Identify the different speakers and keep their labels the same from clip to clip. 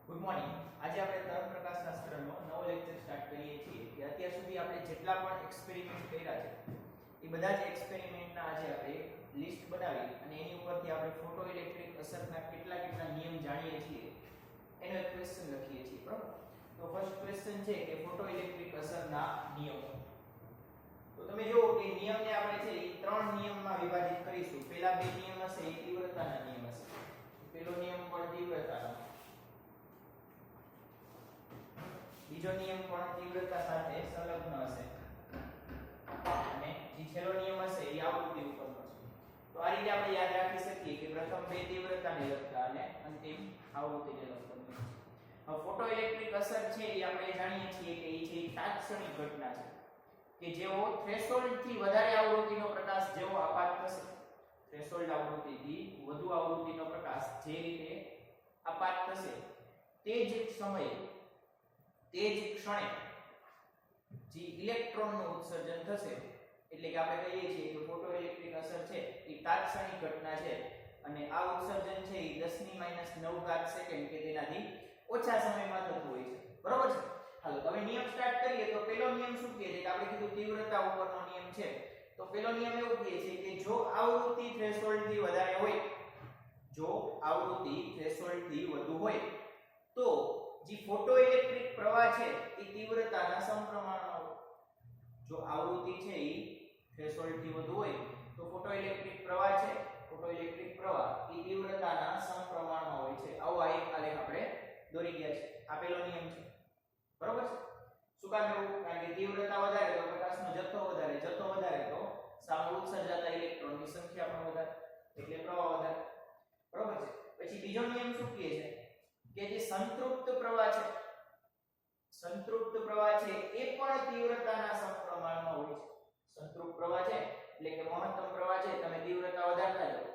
Speaker 1: Good morning. આજે આપણે તરંગ પ્રકાશશાસ્ત્રનો નવો લેક્ચર સ્ટાર્ટ કરીએ છીએ કે અત્યાર સુધી આપણે જેટલા પણ એક્સપેરિમેન્ટ કર્યા છે એ બધા જ એક્સપેરિમેન્ટના આજે આપણે લિસ્ટ બનાવી અને એની ઉપરથી આપણે ફોટો ઇલેક્ટ્રિક અસરના કેટલા નિયમ જાણીએ છીએ એનો એક ક્વેશ્ચન લખીએ છીએ. બરાબર? તો ફર્સ્ટ ક્વેશ્ચન છે કે ફોટો ઇલેક્ટ્રિક અસરના નિયમો. તો તમે જુઓ કે નિયમને આપણે છે એ ત્રણ નિયમમાં વિભાજિત કરીશું. પહેલા બે નિયમ હશે એ તીવ્રતાના નિયમ હશે. પહેલો નિયમ પણ તીવ્રતાનો, બીજો નિયમ પણ તીવ્રતા સાથે સંલગ્ન હશે અને જે છેલ્લો નિયમ હશે એ આવૃત્તિ ઉપરનો છે. તો આ રીતે આપણે યાદ રાખી શકીએ કે પ્રથમ બે તીવ્રતાને લગતા અને અંતિમ આવૃત્તિને લગતા. હવે ફોટો ઇલેક્ટ્રિક અસર છે એ આપણે જાણીએ છીએ કે એ છે તાત્ક્ષણિક ઘટના છે કે જેવો થ્રેશોલ્ડ થી વધારે આવૃત્તિનો પ્રકાશ જેવો આપાત થશે, થ્રેશોલ્ડ આવૃત્તિથી વધુ આવૃત્તિનો પ્રકાશ જે રીતે આપાત થશે તે જ સમયે તે જ ક્ષણે જે ઇલેક્ટ્રોનનું ઉત્સર્જન થશે, એટલે કે આપણે કહીએ છીએ કે ફોટો ઇલેક્ટ્રિક અસર છે એ તાત્ક્ષણિક ઘટના છે અને આ ઉત્સર્જન છે એ 10⁹ સેકન્ડ કે તેનાથી ઓછા સમયમાં થતું હોય છે. બરોબર છે? હાલો તો હવે નિયમ સ્ટાર્ટ કરીએ. તો પહેલો નિયમ શું કહે છે કે આપણે કીધું તીવ્રતા ઉપરનો નિયમ છે. તો પહેલો નિયમ એવું કહે છે કે જો આવૃત્તિ થ્રેશોલ્ડથી વધારે હોય, જો આવૃત્તિ થ્રેશોલ્ડથી વધુ હોય તો જે ફોટો ઇલેક્ટ્રિક પ્રવાહ છે એ તીવ્રતાના સમપ્રમાણમાં હોય. જો આવૃત્તિ છે એ થ્રેશોલ્ડથી વધુ હોય તો ફોટો ઇલેક્ટ્રિક પ્રવાહ છે, ફોટો ઇલેક્ટ્રિક પ્રવાહ એ તીવ્રતાના સમપ્રમાણમાં હોય છે. આવો આ એક આલેખ આપણે દોરી ગયા છે. આ પહેલો નિયમ છે. બરોબર છે? શું કામ એવું? કારણ કે તીવ્રતા વધારે તો પ્રકાશનો જથ્થો વધારે, જથ્થો વધારે તો સામે ઉત્સર્જાતા ઇલેક્ટ્રોનની સંખ્યા પણ વધારે, એટલે પ્રવાહ વધારે. બરોબર છે? પછી બીજો નિયમ શું કહે છે કે જે સંતૃપ્ત પ્રવાહ છે, સંતૃપ્ત પ્રવાહ છે એ પણ તીવ્રતાના સમપ્રમાણમાં હોય છે. સંતૃપ્ત પ્રવાહ છે એટલે કે મહત્તમ પ્રવાહ છે, તમે તીવ્રતા વધારતા જાઓ,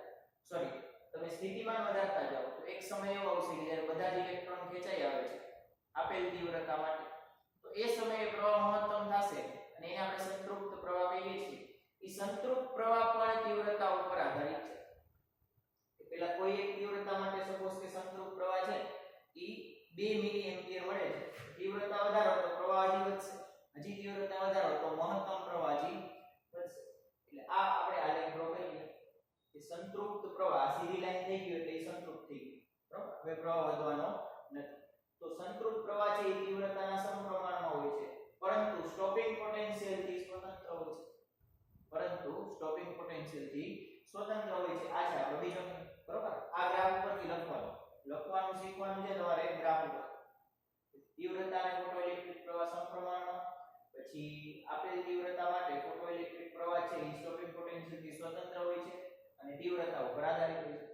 Speaker 1: સોરી તમે સ્થિતિમાન વધારતા જાઓ તો એક સમય એવો આવશે કે જ્યારે બધા જ ઇલેક્ટ્રોન ખેંચાઈ આવે છે આપેલ તીવ્રતા માટે, તો એ સમયે પ્રવાહ મહત્તમ થશે અને એને આપણે સંતૃપ્ત પ્રવાહ કહીએ છીએ. એ સંતૃપ્ત પ્રવાહ પણ તીવ્રતા ઉપર આધારિત છે. પેલા કોઈ એક તીવ્રતા માટે સપોઝ કે સંતૃપ્ત પ્રવાહ છે એ 2 મિલી એમ્પિયર મળે છે. તીવ્રતા વધારો તો પ્રવાહ હજી વધશે, હજી તીવ્રતા વધારો તો મહત્તમ પ્રવાહ હજી વધશે. એટલે આ આપણે આલેખ ડ્રો કરીએ કે સંતૃપ્ત પ્રવાહ સીધી લાઈન થઈ ગઈ એટલે એ સંતૃપ્ત થઈ ગઈ. બરાબર? હવે પ્રવાહ વધવાનો નથી. તો સંતૃપ્ત પ્રવાહ છે એ તીવ્રતાના સમપ્રમાણમાં હોય છે, પરંતુ સ્ટોપિંગ પોટેન્શિયલ થી સ્વતંત્ર હોય છે. પરંતુ સ્ટોપિંગ પોટેન્શિયલ થી સ્વતંત્ર હોય છે. આ છે આપણો બીજો નિયમ. બરોબર? આ ગ્રાફ ઉપરથી લખવાનું શીખવાનું છે તમારે ગ્રાફ ઉપર. તીવ્રતા અને ફોટો ઇલેક્ટ્રિક પ્રવાહ સમપ્રમાણમાં, પછી આપેલ તીવ્રતા માટે ફોટો ઇલેક્ટ્રિક પ્રવાહ છે એ સ્ટોપિંગ પોટેન્શિયલ થી સ્વતંત્ર હોય છે અને તીવ્રતા ઉપર આધારિત હોય છે.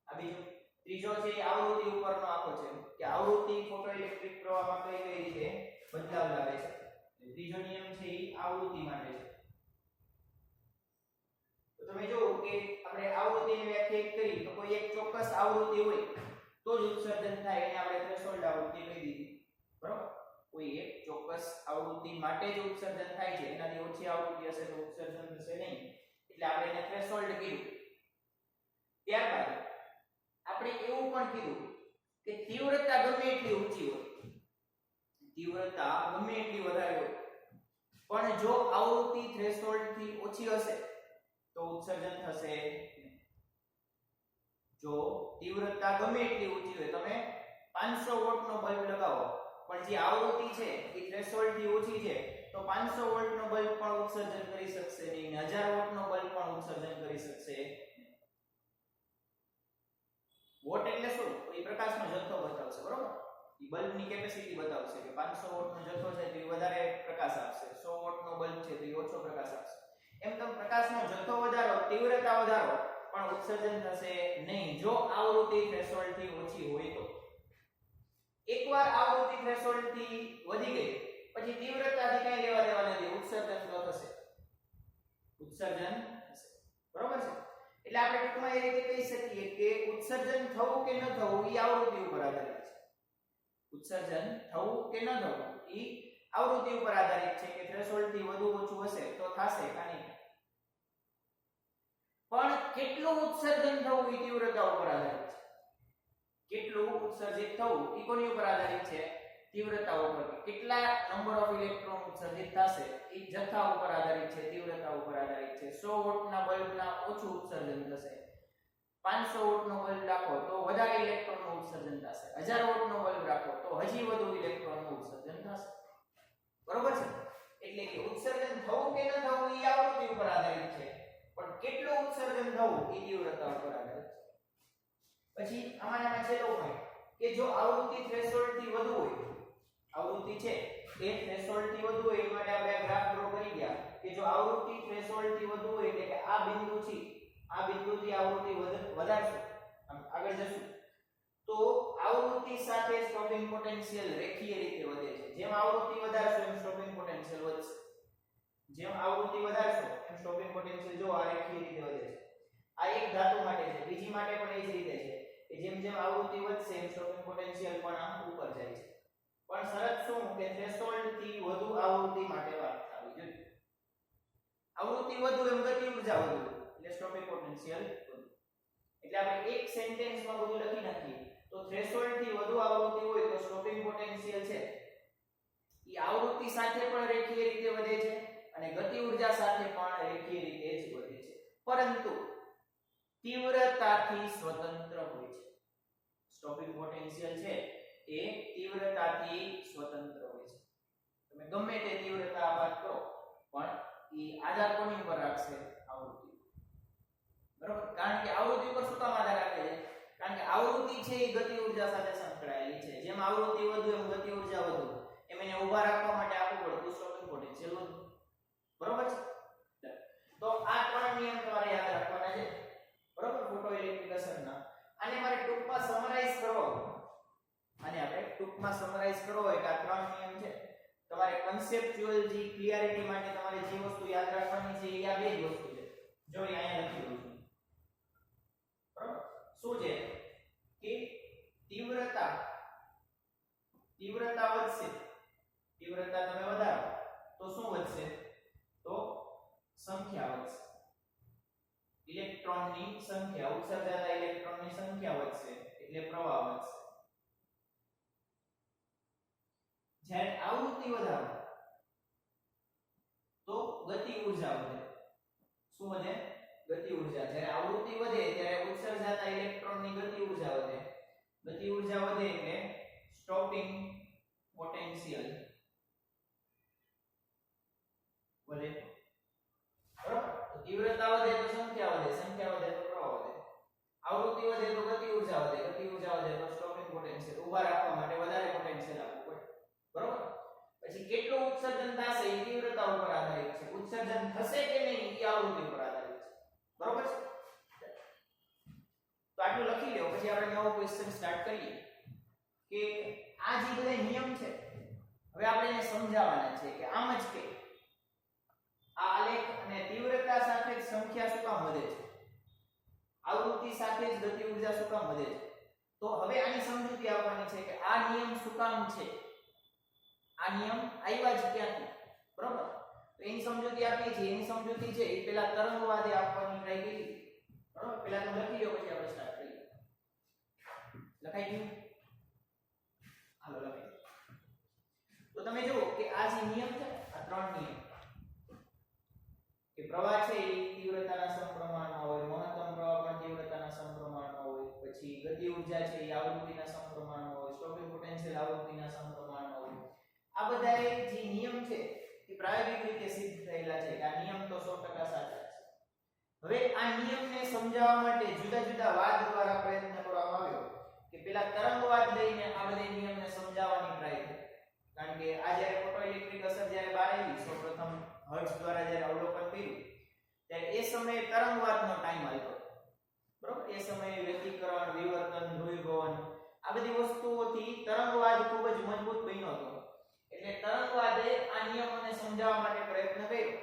Speaker 1: આ બીજો. ત્રીજો છે આવૃત્તિ ઉપરનો આખો છે કે આવૃત્તિ ફોટો ઇલેક્ટ્રિક પ્રવાહમાં કઈ રીતે બદલાવ લાવે છે. ત્રીજો નિયમ છે એ આવૃત્તિ માટે છે. તો તમે જુઓ કે આપણે આવૃત્તિને વ્યાખ્યાયિત કરી તો કોઈ એક ચોક્કસ આવૃત્તિ હોય તો જ ઉત્સર્જન થાય, એને આપણે થ્રેશોલ્ડ આવૃત્તિ કહી દીધી. બરોબર? કોઈ એક ચોક્કસ આવૃત્તિ માટે જ ઉત્સર્જન થાય છે, એનાથી ઓછી આવૃત્તિ હશે તો ઉત્સર્જન થશે નહીં, એટલે આપણે એને થ્રેશોલ્ડ કીધું. ત્યારબાદ આપણે એવું પણ કીધું કે તીવ્રતા ગમે એટલી ઊંચી હોય, તીવ્રતા ગમે એટલી વધારે હોય, પણ જો આવૃત્તિ થ્રેશોલ્ડ થી ઓછી હશે તો ઉત્સર્જન થશે નહીં. જો તીવ્રતા ગમે એટલી ઊંચી હોય, તમે 500 વોલ્ટનો બલ્બ લગાવો પણ જે આવૃત્તિ છે એ થ્રેશોલ્ડ થી ઓછી છે તો 500 વોલ્ટનો બલ્બ પણ ઉત્સર્જન કરી શકશે નહીં, 1000 વોલ્ટનો બલ્બ પણ ઉત્સર્જન કરી શકશે નહીં. વોટ એટલે શું? એ પ્રકાશનો જથ્થો બતાવશે. બરોબર? એ બલ્બની કેપેસિટી બતાવશે કે 500 વોટનો જથ્થો છે તો એ વધારે પ્રકાશ આપશે, 100 વોટનો બલ્બ છે તો એ ઓછો પ્રકાશ આપશે. એમ તમે પ્રકાશનો જથ્થો વધારો, તીવ્રતા વધારો પણ ઉત્સર્જન થશે નહીં જો આવૃત્તિ થ્રેશોલ્ડ થી ઓછી હોય તો. એકવાર આવૃત્તિ થ્રેશોલ્ડ થી વધી ગઈ પછી તીવ્રતાથી કઈ લેવા દેવા નથી, ઉત્સર્જન થશે, ઉત્સર્જન થશે. બરોબર છે? એટલે આપણે ટૂંકમાં એ રીતે કહી શકીએ કે ઉત્સર્જન થવું કે ન થવું એ આવૃત્તિ ઉપર આધારિત છે. ઉત્સર્જન થવું કે ન થવું એ આવૃત્તિ ઉપર આધારિત છે કે થ્રેશોલ્ડ થી વધુ ઓછું હશે તો થશે કે નહીં. પણ કેટલું ઉત્સર્જન થવું એ તીવ્રતા ઉપર આધારિત છે. કેટલું ઉત્સર્જિત થવું એ કોની ઉપર આધારિત છે? તીવ્રતા ઉપર. કેટલા નંબર ઓફ ઇલેક્ટ્રોન ઉત્સર્જિત થશે એ જથ્થા ઉપર આધારિત છે, તીવ્રતા ઉપર આધારિત છે. 100 વોટના બલ્બના ઓછું ઉત્સર્જન થશે, 500 વોટનો બલ્બ રાખો તો વધારે ઇલેક્ટ્રોનનું ઉત્સર્જન થશે, 1000 વોટનો બલ્બ રાખો તો હજી વધુ ઇલેક્ટ્રોનનું ઉત્સર્જન થશે. બરોબર છે? એટલે કે ઉત્સર્જન થવું કે ન થવું એ આવૃત્તિ ઉપર આધારિત છે, પણ કેટલું ઉત્સર્જન થવું એ તીવ્રતા ઉપર આધારિત છે. પછી આમાંના છેલ્લો પોઈન્ટ કે જો આવૃત્તિ થ્રેશોલ્ડ થી વધુ હોય, આવૃત્તિ છે એ થ્રેશોલ્ડ થી વધુ હોય, એ માટે આપણે ગ્રાફ ડ્રો કરી ગયા કે જો આવૃત્તિ થ્રેશોલ્ડ થી વધુ હોય એટલે કે આ બિંદુથી આ બિંદુથી આવૃત્તિ વધારશું, આગળ જશું તો આવૃત્તિ સાથે સ્ટોપિંગ પોટેન્શિયલ રેખીય રીતે વધે છે. જેમ આવૃત્તિ વધારશો એમ સ્ટોપિંગ પોટેન્શિયલ વધશે, જેમ આવૃત્તિ વધારશો એમ સ્ટોપિંગ પોટેન્શિયલ જો આ રેખીય રીતે વધે છે. આ એક ધાતુ માટે છે, બીજી માટે પણ એ જ રીતે છે કે જેમ જેમ આવૃત્તિ વધશે એમ સ્ટોપિંગ પોટેન્શિયલ પણ આમ ઉપર જાય છે. પણ શરત શું કે થ્રેશોલ્ડ થી વધુ આવૃત્તિ માટે વાત થવી જોઈએ. આવૃત્તિ વધુ એમ ગતિ ઊર્જા વધુ એટલે સ્ટોપિંગ પોટેન્શિયલ વધુ. એટલે આપણે એક સેન્ટેન્સમાં બધું લખી નાખીએ તો થ્રેશોલ્ડ થી વધુ આવૃત્તિ હોય તો સ્ટોપિંગ પોટેન્શિયલ છે એ આવૃત્તિ સાથે પણ રેખીય રીતે વધે છે અને ગતિ ઊર્જા સાથે પણ રેખીય રીતે જ વધે છે, પરંતુ તીવ્રતાથી સ્વતંત્ર હોય છે. સ્ટોપિંગ પોટેન્શિયલ છે એ તીવ્રતાથી સ્વતંત્ર હોય છે. તમે ગમે તે તીવ્રતા આપાત કરો પણ એ આધાર કોની ઉપર રાખશે? આવૃત્તિ. બરોબર? કારણ કે આવૃત્તિ ઉપર શું કામ આધાર રાખે છે? કારણ કે આવૃત્તિ છે એ ગતિ ઊર્જા સાથે સંકળાયેલી છે. જેમ આવૃત્તિ વધુ એમ ગતિ ઊર્જા વધુ, એમ એને ઊભા રાખવા માટે આપવું પડતું સ્ટોપિંગ પોટેન્શિયલ વધુ. બરોબર છે? તો આ ત્રણ નિયમ તમારે યાદ રાખવાના છે. બરોબર? ફોટોઇલેક્ટ્રિક અસરના. આને મારે ટૂંકમાં સમરાઇઝ કરવો, આને આપણે ટૂંકમાં સમરાઇઝ કરવો હોય કે આ ત્રણ નિયમ છે. તમારે કન્સેપ્ચ્યુઅલ જે ક્લિયરિટી માટે તમારે જે વસ્તુ યાદ રાખવાની છે એ આ બે જ વસ્તુ છે. જો અહીંયા લખી દઉં છું. બરોબર? શું છે કે તીવ્રતા વધશે, તીવ્રતા તમે વધારો તો શું વધશે? તો સંખ્યા વધશે, ઇલેક્ટ્રોનની સંખ્યા, ઉત્સર્જાતા ઇલેક્ટ્રોનની સંખ્યા વધશે એટલે પ્રવાહ વધશે. જ્યારે આવૃત્તિ વધારો તો ગતિ ઊર્જા વધે. શું વધે? ગતિ ઊર્જા. જ્યારે આવૃત્તિ વધે ત્યારે ઉત્સર્જાતા ઇલેક્ટ્રોનની ગતિ ઊર્જા વધે. ગતિ ઊર્જા વધે એટલે સ્ટોપિંગ પોટેન્શિયલ વધે. બરાબર? તો તીવ્રતા વધે તો સંખ્યા વધે, સંખ્યા વધે તો પ્રવાહ વધે. આવૃત્તિ વધે તો ગતિ ઊર્જા વધે, ગતિ ઊર્જા વધે તો સ્ટોપિંગ પોટેન્શિયલ ઊભા રાખવા માટે વધારે પોટેન્શિયલ આપવું પડે. બરોબર? પછી કેટલું ઉત્સર્જન થશે એ તીવ્રતા ઉપર આધારિત છે. ઉત્સર્જન થશે કે નહીં એ આવૃત્તિ ઉપર આધારિત છે. બરોબર છે? તો આટલું લખી લો. પછી આપણે નવો ક્વેશ્ચન સ્ટાર્ટ કરીએ કે આ જે બધા નિયમ છે હવે આપણે એને સમજાવવાના છે કે આમ જ કે આ આલેખ અને તીવ્રતા સાથે જ સંખ્યા શું કામ વધે છે, આવૃત્તિ સાથે જ ગતિ ઊર્જા શું કામ વધે છે. તો હવે આની સમજૂતી આપવાની છે કે આ નિયમ શું કામ છે, આ નિયમ આવ્યા જ ક્યાંથી. બરોબર? તો એની સમજૂતી આપી છે. એની સમજૂતી છે એ પહેલા તરંગવાદે આપવાની ટ્રાય કરી. બરોબર? પહેલા તો લખી લો પછી આપણે સ્ટાર્ટ કરીએ. લખાઈ ગયું? હાલો લખાઈ. તો તમે જુઓ કે આ જે નિયમ છે, આ ત્રણ નિયમ કે પ્રવાહ છે એ તીવ્રતાના સમપ્રમાણમાં હોય, મહત્તમ પ્રવાહ પણ તીવ્રતાના સમપ્રમાણમાં હોય, પછી ગતિ ઊર્જા છે એ આવૃત્તિના સમપ્રમાણમાં હોય, સ્ટોપિંગ પોટેન્શિયલ આવૃત્તિના સમપ્રમાણમાં હોય. આ બધા જે નિયમ છે એ પ્રાયોગિક રીતે સિદ્ધ થયેલા છે. આ નિયમ તો 100% સાચા છે. હવે આ નિયમને સમજાવવા માટે જુદા જુદા વાદ દ્વારા પ્રયત્ન કરવામાં આવ્યો કે પેલા તરંગવાદ લઈને આ બધા નિયમને સમજાવવાની ટ્રાય કરી. કારણ કે આ જ્યારે ફોટોઇલેક્ટ્રિક અસર જ્યારે બહાર આવી સૌપ્રથમ હર્ટ્ઝ દ્વારા જ્યારે અવલોકન કર્યું ત્યારે એ સમયે તરંગવાદનો ટાઈમ આવ્યો. બરોબર? એ સમયે વ્યતિકરણ, વિવર્તન, ધ્રુવીભવન આ બધી વસ્તુઓથી તરંગવાદ ખૂબ જ મજબૂત બન્યો હતો. એટલે તરંગવાદે આ નિયમોને સમજાવવા માટે પ્રયત્ન કર્યો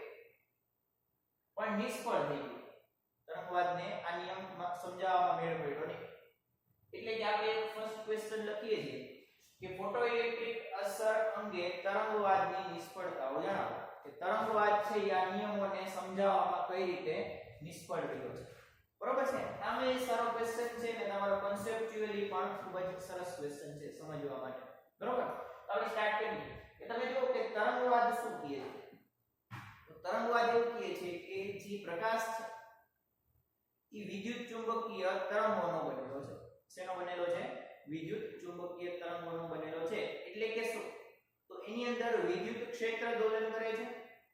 Speaker 1: પણ નિષ્ફળ થઈ ગયો. તરંગવાદને આ નિયમ સમજાવવામાં મેળ પડ્યો નહીં. એટલે કે આપણે ફર્સ્ટ ક્વેશ્ચન લખીએ છીએ કે ફોટોઇલેક્ટ્રિક અસર અંગે તરંગવાદની નિષ્ફળતાઓ જણાવો. કે તરંગવાદ છે આ નિયમોને સમજાવવામાં કઈ રીતે નિષ્ફળ રહ્યો છે. બરોબર છે? આમે સારો ક્વેશ્ચન છે ને તમારો તમારો કન્સેપ્ચ્યુઅલી પણ ખૂબ જ સરસ ક્વેશ્ચન છે સમજવા માટે બરોબર. તો આપણે સ્ટાર્ટ કરીએ કે તમે જુઓ કે તરંગવાદ શું કહે છે. તો તરંગવાદ એવું કહે છે કે જે પ્રકાશ છે એ વિદ્યુત ચુંબકીય તરંગોનો બનેલો છે. શેનો બનેલો છે? વિદ્યુત ચુંબકીય તરંગોનો બનેલો છે. એટલે કે શું? તો એની અંદર વિદ્યુત ક્ષેત્ર દોલન કરે છે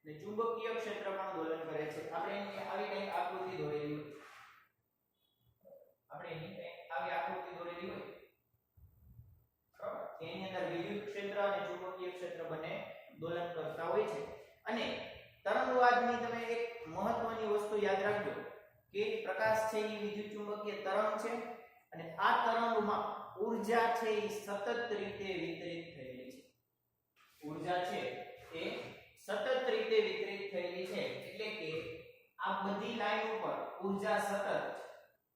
Speaker 1: અને ચુંબકીય ક્ષેત્ર પણ દોલન કરે છે. આપણે એની આવી કંઈક આકૃતિ દોરેલી હોય, આપણે એની કંઈક આવી આકૃતિ દોરેલી હોય બરાબર, એની અંદર વિદ્યુત ક્ષેત્ર અને ચુંબકીય ક્ષેત્ર બંને દોલન કરતા હોય છે. અને તરંગવાદની તમે એક મહત્વની વસ્તુ યાદ રાખજો કે પ્રકાશ છે એ વિદ્યુત ચુંબકીય તરંગ છે અને આ તરંગમાં ઊર્જા છે એ સતત રીતે વિતરિત થયેલી છે. ઊર્જા છે એ સતત રીતે વિતરિત થયેલી છે. એટલે કે આ બધી લાઈન ઉપર ઊર્જા સતત,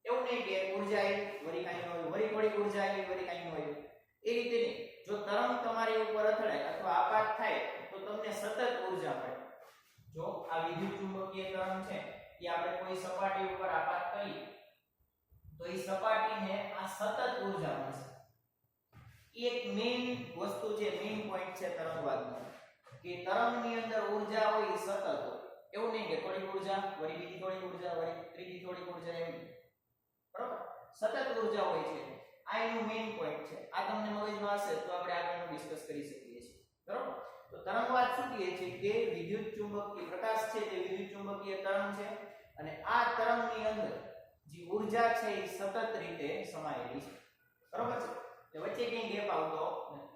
Speaker 1: એવું નહીં કે ઊર્જા આવી વળી કાંઈ ન હોય, વળી થોડી ઊર્જા આવી વળી કાંઈ ન હોય, એ રીતે નહીં. જો તરંગ તમારી ઉપર અથડાય અથવા આપાત થાય તો તમને સતત ઊર્જા મળે. જો આ વિદ્યુત ચુંબકીય તરંગ છે કે આપણે કોઈ સપાટી ઉપર આપાત કરીએ તો એ સપાટીને આ સતત ઊર્જા મળશે. એક મેઇન વસ્તુ છે, મેઇન પોઈન્ટ છે તરંગવાદનો કે તરંગની અંદર ઊર્જા હોય એ સતત હોય. એવું નહીં કે થોડી ઊર્જા વળી બીજી થોડી ઊર્જા વળી ત્રીજી થોડી ઊર્જા, એમ બરાબર. સતત ઊર્જા હોય છે. આ એનું મેઇન પોઈન્ટ છે. આ તમને મગજમાં હશે તો આપણે આગળનું ડિસ્કસ કરી શકીએ છીએ બરાબર. તો તરંગવાદ શું કહે છે કે વિદ્યુત ચુંબકીય પ્રકાશ છે તે વિદ્યુત ચુંબકીય તરંગ છે અને આ તરંગની અંદર જે ઊર્જા છે એ સતત રીતે સમાયેલી છે બરાબર છે. તો વચ્ચે કંઈ ગેપ આવતો નથી.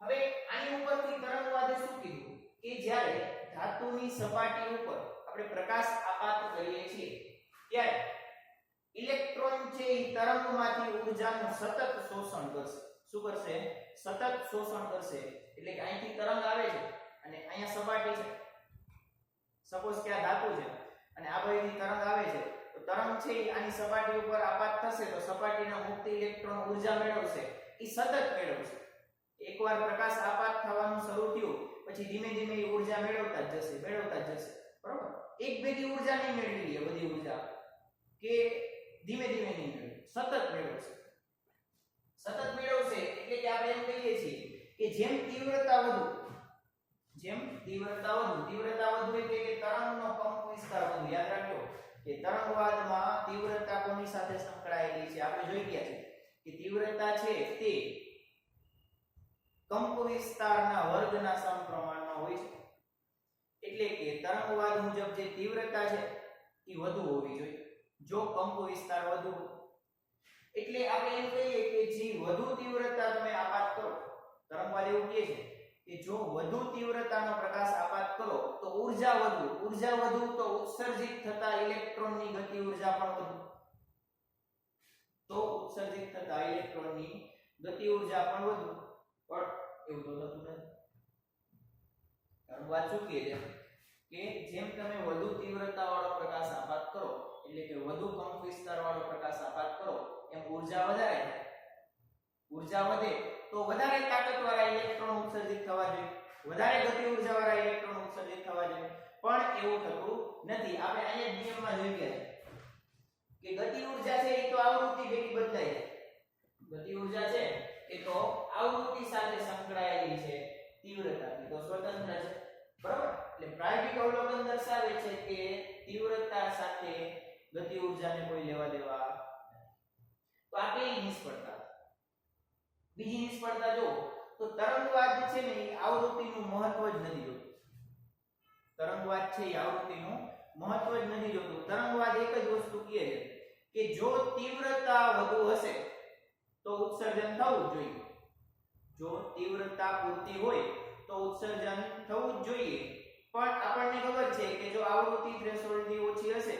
Speaker 1: હવે આની ઉપરથી તરંગવાદે શું કીધું કે જ્યારે ધાતુની સપાટી ઉપર આપણે પ્રકાશ આપાત કરીએ છીએ ત્યારે ઇલેક્ટ્રોન છે એ તરંગમાંથી ઊર્જાનું સતત શોષણ કરશે. શું કરશે? સતત શોષણ કરશે. એટલે કે અહીંથી તરંગ આવે છે અને અહીંયા સપાટી છે, સપોઝ કે આ ધાતુ છે અને આ બાજુથી તરંગ આવે છે તો તરંગ છે એ આની સપાટી ઉપર આપાત થશે તો સપાટીના મુક્ત ઇલેક્ટ્રોન ઊર્જા મેળવશે. એ સતત મેળવશે. એકવાર પ્રકાશ આપાત થવાનું શરૂ થયું પછી ધીમે ધીમે એ ઊર્જા મેળવતા જ જશે બરાબર. એક ભેગી ઊર્જા નહીં મેળવી લે બધી ઊર્જા, કે ધીમે ધીમે નહીં મેળવે, સતત મેળવશે. એટલે કે આપણે એમ કહીએ છીએ કે જેમ તીવ્રતા વધુ એટલે કે તરંગનો કંપ વિસ્તાર વધુ. યાદ રાખજો કે તરંગવાદમાં તીવ્રતા કોની સાથે સંકળાયેલી છે? આપણે જોઈ ગયા છે કે તીવ્રતા છે તે કંપ વિસ્તારના વર્ગના સમપ્રમાણમાં હોય છે. એટલે કે તરંગવાદ મુજબ જે તીવ્રતા છે એ વધુ હોવી જોઈએ જો કંપ વિસ્તાર વધુ હોય. એટલે આપણે એમ કહીએ કે જે વધુ તીવ્રતા તમે આપાત કરો, તરંગવાદ એવું કહે છે કે જો વધુ તીવ્રતાનો પ્રકાશ આપાત કરો તો ઊર્જા વધુ તો ઉત્સર્જિત થતા ઇલેક્ટ્રોનની ગતિ ઊર્જા પણ વધુ. પણ એવું તો થતું નથી. તરંગવાદ શું કહે છે કે જેમ તમે વધુ તીવ્રતા વાળો પ્રકાશ આપાત કરો એટલે કે વધુ કંપ વિસ્તાર વાળો પ્રકાશ આપાત કરો એમ ઊર્જા વધારે થાય. ઊર્જા વધે તો વધારે તાકાતવાળા ઇલેક્ટ્રોન ઉત્સર્જિત થવા જોઈએ, વધારે ગતિ ઊર્જા વાળા ઇલેક્ટ્રોન ઉત્સર્જિત થવા જોઈએ. પણ એવું થતું નથી. આપણે અહીંયા નિયમમાં જોઈ ગયા છે કે ગતિ ઊર્જા છે એ તો આવૃત્તિ ભેગી બદલાય છે. ગતિ ઊર્જા છે એ તો આવૃત્તિ સાથે સંકળાયેલી છે, તીવ્રતાથી તો સ્વતંત્ર છે બરાબર. એટલે પ્રાયોગિક અવલોકન દર્શાવે છે કે તીવ્રતા સાથે ગતિ ઊર્જાને કોઈ લેવા દેવા નથી. તો આ કઈ નિષ્ફળતા? બીજી નિષ્ફળતા જો તો તરંગવાદ છે ને એ આવૃત્તિનું મહત્વ જ નથી જોતું. તરંગવાદ છે એ આવૃત્તિનું મહત્વ જ નથી જોતું. તરંગવાદ એક જ વસ્તુ કહે છે કે જો તીવ્રતા વધુ હશે તો ઉત્સર્જન થવું જ જોઈએ. જો તીવ્રતા પૂરતી હોય તો ઉત્સર્જન થવું જ જોઈએ. પણ આપણને ખબર છે કે જો આવૃત્તિ થ્રેશોલ્ડથી ઓછી હશે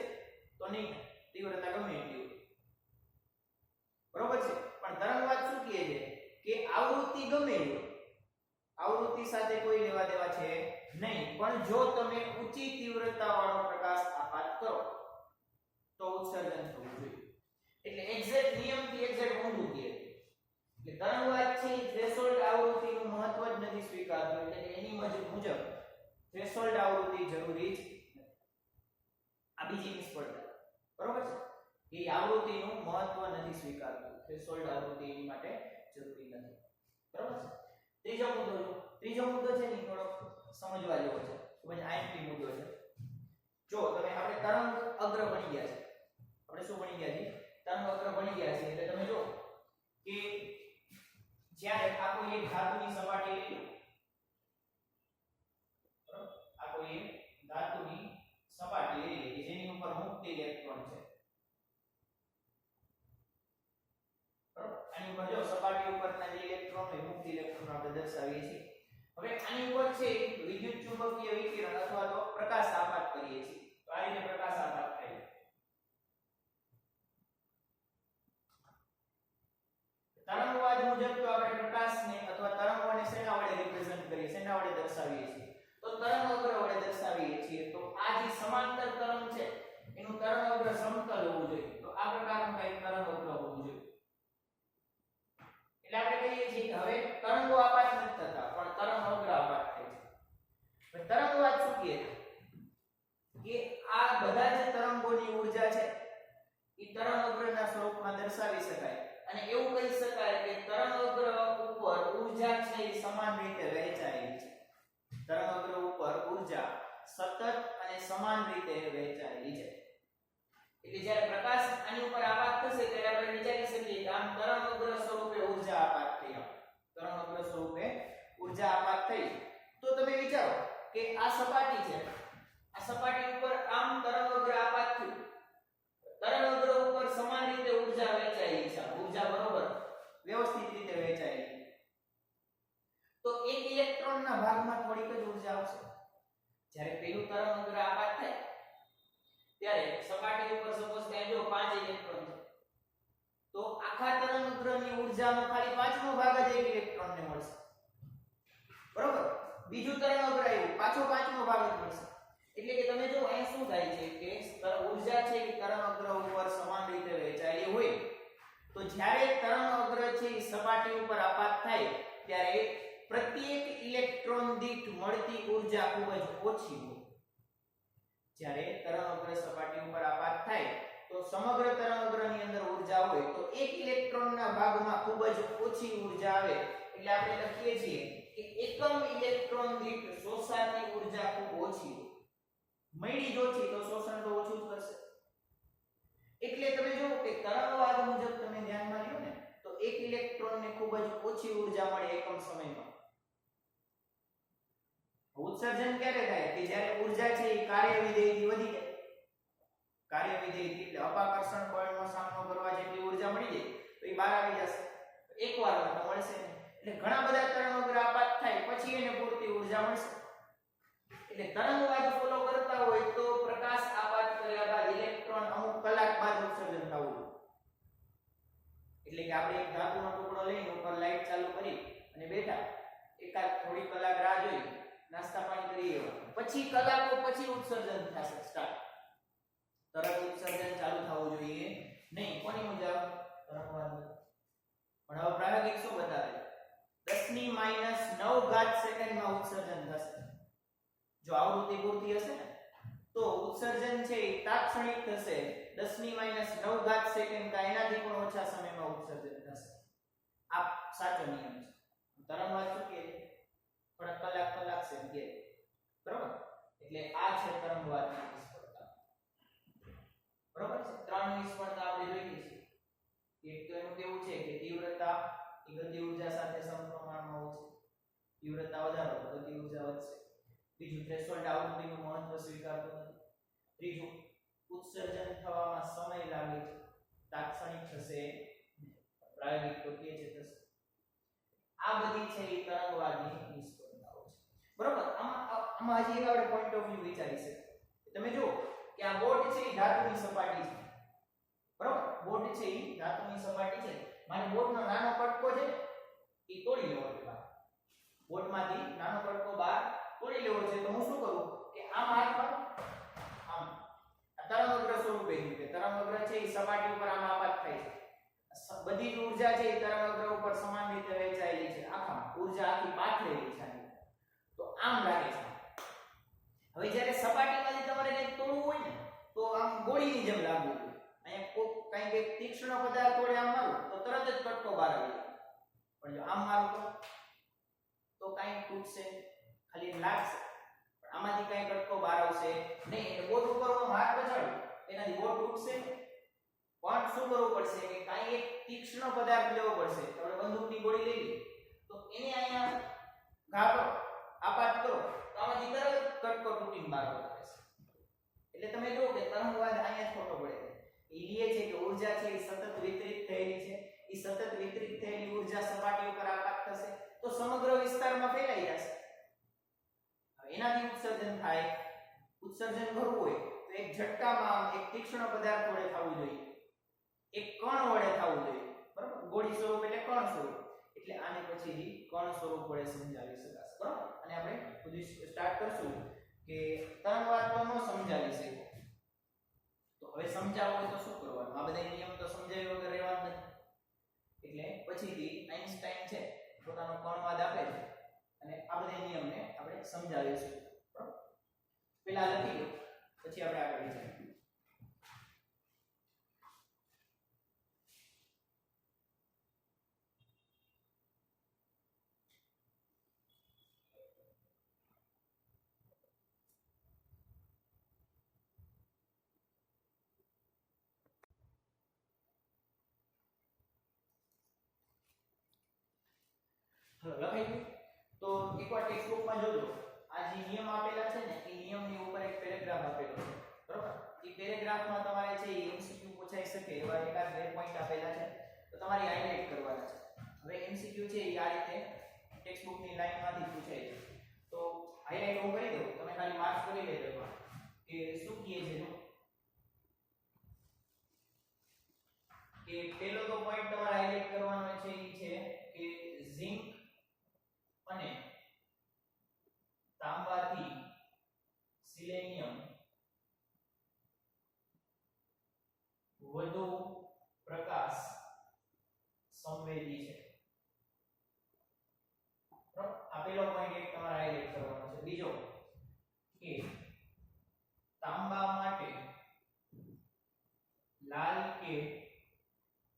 Speaker 1: તો નહીં, તીવ્રતા ગમે એટલી હોય બરોબર છે. પણ તરંગવાદ શું કહે છે કે આવૃત્તિ ગમે હોય, આવૃત્તિ સાથે કોઈ લેવા દેવા છે નહીં, પણ જો તમે ઊંચી તીવ્રતા વાળો પ્રકાશ આપાત કરો તો ઉત્સર્જન થવું જોઈએ. એટલે એક્ઝેક્ટ નિયમથી એક્ઝેક્ટ ઊંધું કહે. એટલે તરંગવાદ છે એ થ્રેશોલ્ડ આવૃત્તિનું મહત્વ જ નથી સ્વીકારતો. એટલે કે એની મુજબ થ્રેશોલ્ડ આવૃત્તિ જરૂરી જ નથી. આ બીજી નિષ્ફળતા બરોબર છે કે આવૃત્તિનું મહત્વ નથી સ્વીકારતો. સ્વીકારતું થ્રેશોલ્ડ આવૃત્તિ એની માટે જરૂરી નથી બરાબર છે ત્રીજો મુદ્દો છે ને થોડો સમજવા જેવો છે ખૂબ જ આઈએમપી મુદ્દો છે જો તમે આપણે તરંગ અગ્ર બની ગયા છે આપણે શું બની ગયા છે તરંગ અગ્ર બની ગયા છે એટલે તમે જો કે જ્યારે આ કોઈ એક ધાતુની સપાટી લઈ લો બરાબર આ કોઈ એક ધાતુની સપાટી લઈ લે જેની ઉપર મુક્ત ઇલેક્ટ્રોન છે બરાબર આની ઉપર જો સપાટી ઉપરના જે ઇલેક્ટ્રોન હોય મુક્ત ઇલેક્ટ્રોન આપણે દર્શાવીએ છીએ હવે આની ઉપર છે વિદ્યુત ચુંબકીય વિકિરણ અથવા તો પ્રકાશ આપાત કરીએ છીએ તો આ રીતે પ્રકાશ આપાત થાય તરંગવાદ મુજબ તો આપણે પ્રકાશને અથવા તરંગોને શેના વડે રિપ્રેઝન્ટ કરીએ શેના વડે દર્શાવીએ છીએ તો તરંગ અગ્ર વડે દર્શાવીએ છીએ તો આ જે સમાંતર તરંગ છે એનું તરંગ અગ્ર સમતલ હોવું જોઈએ તો આ પ્રકારનું કંઈક તરંગ અગ્ર હોવું જોઈએ એટલે આપણે કહીએ છીએ કે હવે તરંગો આપાત નથી થતા પણ તરંગ અગ્ર આપાત થાય છે તરંગવાદ શું કહે કે આ બધા જે તરંગોની ઊર્જા છે એ તરંગ અગ્રના સ્વરૂપમાં દર્શાવી શકાય અને એવું કહી શકાય કે તરંગ અગ્ર ઉપર ઊર્જા છે એ સમાન રીતે વહેંચાયેલી છે તરંગ અગ્ર ઉપર ઊર્જા સતત અને સમાન રીતે વહેંચાયેલી છે એટલે જ્યારે પ્રકાશ આની ઉપર આપાત થશે ત્યારે આપણે વિચારી શકીએ કે આમ તરંગ અગ્ર સ્વરૂપે ઊર્જા આપાત થઈ તરંગ અગ્ર સ્વરૂપે ઊર્જા આપાત થઈ તો તમે વિચારો કે આ સપાટી છે આ સપાટી ઉપર આમ તરંગ અગ્ર આપાત થયું તરંગ અગ્ર ઉપર સમાન રીતે ઊર્જા વહેંચાયેલી છે ઊર્જા બરોબર વ્યવસ્થિત રીતે વહેંચાયેલી તો એક ઇલેક્ટ્રોનના ભાગમાં થોડીક જ ઊર્જા આવશે જ્યારે પેલું તરંગ અગ્ર આપાત થાય ત્યારે સપાટી ઉપર સપોઝ કે જો 5 ઇલેક્ટ્રોન છે તો આખા તરંગ અગ્રની ઊર્જાનો ખાલી 5મો ભાગ જ એક ઇલેક્ટ્રોનને મળશે બરોબર બીજું તરંગ અગ્ર આવ્યું પાછો 5મો ભાગ જ મળશે એટલે કે તમે જો અહીં શું થાય છે કે ઊર્જા છે એ તરંગ અગ્ર ઉપર સમાન રીતે વહેંચાયેલી હોય તો જ્યારે તરંગ અગ્ર છે એ સપાટી ઉપર આપાત થાય ત્યારે પ્રત્યેક ઇલેક્ટ્રોન દીઠ મળતી ઊર્જા ખૂબ જ ઓછી હોય જ્યારે તરંગ અગ્ર સપાટી ઉપર આપાત થાય તો સમગ્ર તરંગ અગ્રની અંદર ઊર્જા હોય તો એક ઇલેક્ટ્રોનના ભાગમાં ખૂબ જ ઓછી ઊર્જા આવે એટલે આપણે લખીએ છીએ કે એકમ ઇલેક્ટ્રોન દીઠ શોષાતી ઊર્જા ખૂબ ઓછી હોય મળી જ ઓછી તો શોષણ તો ઓછું જ કરશે એટલે તમે જો કે તરંગવાદ મુજબ તમે ધ્યાનમાં લ્યો ને તો એક ઇલેક્ટ્રોનને ખૂબ જ ઓછી ઊર્જા મળે એકમ સમયમાં ઉત્સર્જન ક્યારે થાય કે જ્યારે ઊર્જા છે એ કાર્ય વિધેયથી વધી જાય કાર્ય વિધેયથી એટલે અપાકર્ષણ બળનો સામનો કરવા જેટલી ઊર્જા મળી જાય તો એ બહાર આવી જશે એકવારમાં તો મળશે નહીં એટલે ઘણા બધા તરંગ અગ્ર આપાત થાય પછી એને પૂરતી ઊર્જા મળશે એટલે તરંગવાદ ફોલો કરતા હોય તો પ્રકાશ આપાત કર્યા બાદ ઇલેક્ટ્રોન અમુક કલાક બાદ ઉત્સર્જન થવું એટલે કે આપણે એક ધાતુનો ટુકડો લઈને ઉપર લાઈટ ચાલુ કરી અને બેઠા એકાદ થોડી કલાક રાહ જોઈ નાસ્તા પાણી કરી પછી કલાકો પછી ઉત્સર્જન થશે સ્ટાર્ટ તરત ઉત્સર્જન ચાલુ થવું જોઈએ નહીં કોની મુજબ તરંગવાદ પણ હવે પ્રાયોગિક શું બતાવે 10⁻⁹ સેકન્ડમાં ઉત્સર્જન થશે જો આવૃત્તિ પૂરતી હશે ને તો ઉત્સર્જન છે એ તાત્ક્ષણિક થશે 10⁻⁹ સેકન્ડ કા એનાથી પણ ઓછા સમયમાં ઉત્સર્જન થશે આ સાચો નિયમ છે તરંગવાદ શું કહે છે પણ કલાક છે કે બરાબર એટલે આ છે તરંગવાદની નિષ્ફળતા બરાબર છે ત્રણ નિષ્ફળતા આપણે જોઈએ છીએ એક તો એનું કેવું છે કે તીવ્રતા એ ગતિ ઊર્જા સાથે સમપ્રમાણમાં હોય છે તીવ્રતા વધારો તો ગતિ ઊર્જા વધશે બીજું થ્રેશોલ્ડ આવૃત્તિનું મહત્વ સ્વીકારતું નથી ત્રીજું ઉત્સર્જન થવામાં સમય લાગે છે તાત્ક્ષણિક થશે પ્રાયોગિક તો કે છે થશે આ બધી છે એ તરંગવાદની નિષ્ફળતાઓ છે બરોબર આમાં હજી એક આપણે પોઈન્ટ ઓફ વ્યૂ વિચારી શકીએ તમે જો કે આ બોટ છે એ ધાતુની સપાટી છે બરોબર બોટ છે એ ધાતુની સપાટી છે મારે બોટનો નાનો કટકો છે એ તોડી લેવો છે બહાર બોટમાંથી નાનો કટકો બહાર તોડી લેવો છે તો હું શું કરું કે આમ હાથમાં આમ તરંગ અગ્ર સ્વરૂપે કે તરંગ અગ્ર છે એ સપાટી ઉપર આમ આપાત થાય છે બધી ઊર્જા છે એ તરંગ અગ્ર ઉપર સમાન રીતે વહેંચાયેલી છે આખા ઊર્જા આખી પાથરેલી છે તો આમ લાગે છે હવે જ્યારે સપાટીમાંથી તમારે કંઈક તોડવું હોય ને તો આમ ગોળીની જેમ લાગવું જોઈએ અહીંયા કંઈક એક તીક્ષ્ણ પદાર્થ તોડે આમ મારું પણ જો આમ મારું તો કાઈ તૂટશે ખાલી લાગશે પણ આમાંથી કાઈ કટકો બહાર આવશે નહીં એટલે બોટ ઉપર હું હાથ બચાડું એનાથી બોટ તૂટશે પણ શું કરવું પડશે કે કાઈ એક તીક્ષ્ણ પદાર્થ લેવો પડશે આપણે બંદૂકની ગોળી લઈ લઈએ તો એને અહીંયા ઘા કરો આપાત કરો તો આમાંથી તરત કટકો તૂટીને બહાર આવશે એટલે તમે જુઓ કે તરંગવાદ અહીંયા જ ખોટો પડે એ લે છે કે ઊર્જા છે એ સતત વિતરિત થયેલી છે એ સતત વિતરિત થયેલી ઊર્જા સપાટી ઉપર આપાત થશે તો સમગ્ર વિસ્તારમાં ફેલાઈ જશે હવે એનાથી ઉત્સર્જન થાય ઉત્સર્જન કરવું હોય તો એક ઝટકામાં એક તીક્ષ્ણ પદાર્થ વડે થવું જોઈએ એક કણ વડે થવું જોઈએ બરાબર ગોળી સ્વરૂપ એટલે કણ સ્વરૂપ એટલે આને પછી કણ સ્વરૂપ વડે સમજાવી શકાશે બરાબર અને આપણે બધું સ્ટાર્ટ કરશું કે તરંગવાદ તો ન સમજાવી શકે તો હવે સમજાવવું હોય તો શું કરવાનું આ બધા નિયમ તો સમજાવ્યા વગર રહેવાનું નથી એટલે પછીથી આઈન્સ્ટાઈન છે પોતાનો કણવાદ આપે છે અને આ બધા નિયમને આપણે સમજાવીશું બરાબર પહેલા લખી લો પછી આપણે આગળ વિચારીએ લખાઈ ગયું તો એકવાર ટેક્સ્ટ બુકમાં જોજો આ જે નિયમ આપેલા છે ને એ નિયમની ઉપર એક પેરેગ્રાફ આપેલો છે બરોબર એ પેરેગ્રાફમાં તમારે છે એમસીક્યુ પૂછાઈ શકે એવા એકાદ બે પોઈન્ટ આપેલા છે તો તમારે હાઇલાઇટ કરવાના છે હવે એમસીક્યુ છે એ આ રીતે ટેક્સ્ટ બુકની લાઈનમાંથી પૂછાય છે તો હાઇલાઇટ હું કરી દઉં તમે ખાલી માર્ક કરી લેજો કે શું કહે છે કે પહેલો તો પોઈન્ટ તમારે હાઇલાઇટ કરવાનો છે એ છે કે ઝિંક અને તાંબાથી સિલેનિયમ વધુ પ્રકાશ સંવેદી છે બરાબર આ પહેલો પોઈન્ટ એક તમારે હાઇલાઇટ કરવાનો છે બીજો કે તાંબા માટે લાલ કે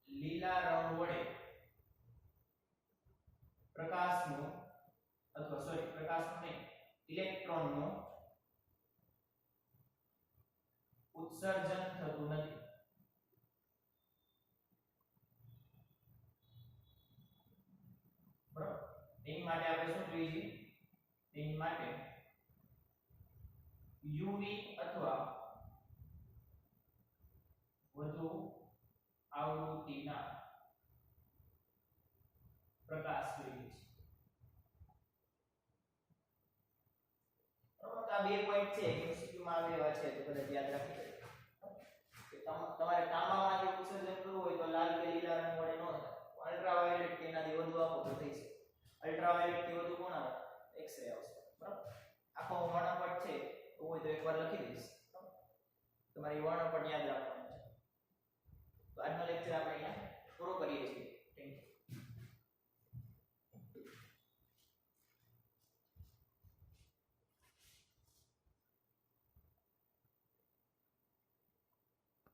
Speaker 1: લીલા રંગ વડે પ્રકાશનો અથવા સોરી પ્રકાશનો નહીં ઇલેક્ટ્રોનનો ઉત્સર્જન થતું નથી બરાબર એની માટે આપણે શું જોઈએ છે એની માટે યુવી અથવા વધુ આવૃત્તિના પ્રકાશ જોઈએ છે બરાબર આ બે પોઈન્ટ છે એમસીક્યુ માં આવેલા છે તો કદાચ યાદ રાખી લેજો કે તમારે તાંબામાં જે ઉત્સર્જન કરવું હોય તો લાલ કે લીલા રંગ વડે ન થાય અલ્ટ્રાવાયોલેટ કે એનાથી વધુ આપો તો થઈ શકે અલ્ટ્રાવાયોલેટ થી વધુ કોણ આવે એક્સ-રે આવશે બરાબર આખો વર્ણપટ છે તો હોય તો એકવાર લખી દઈશ તમારી વર્ણપટ યાદ રાખવાનું છે તો આજનો લેક્ચર આપણે અહીંયા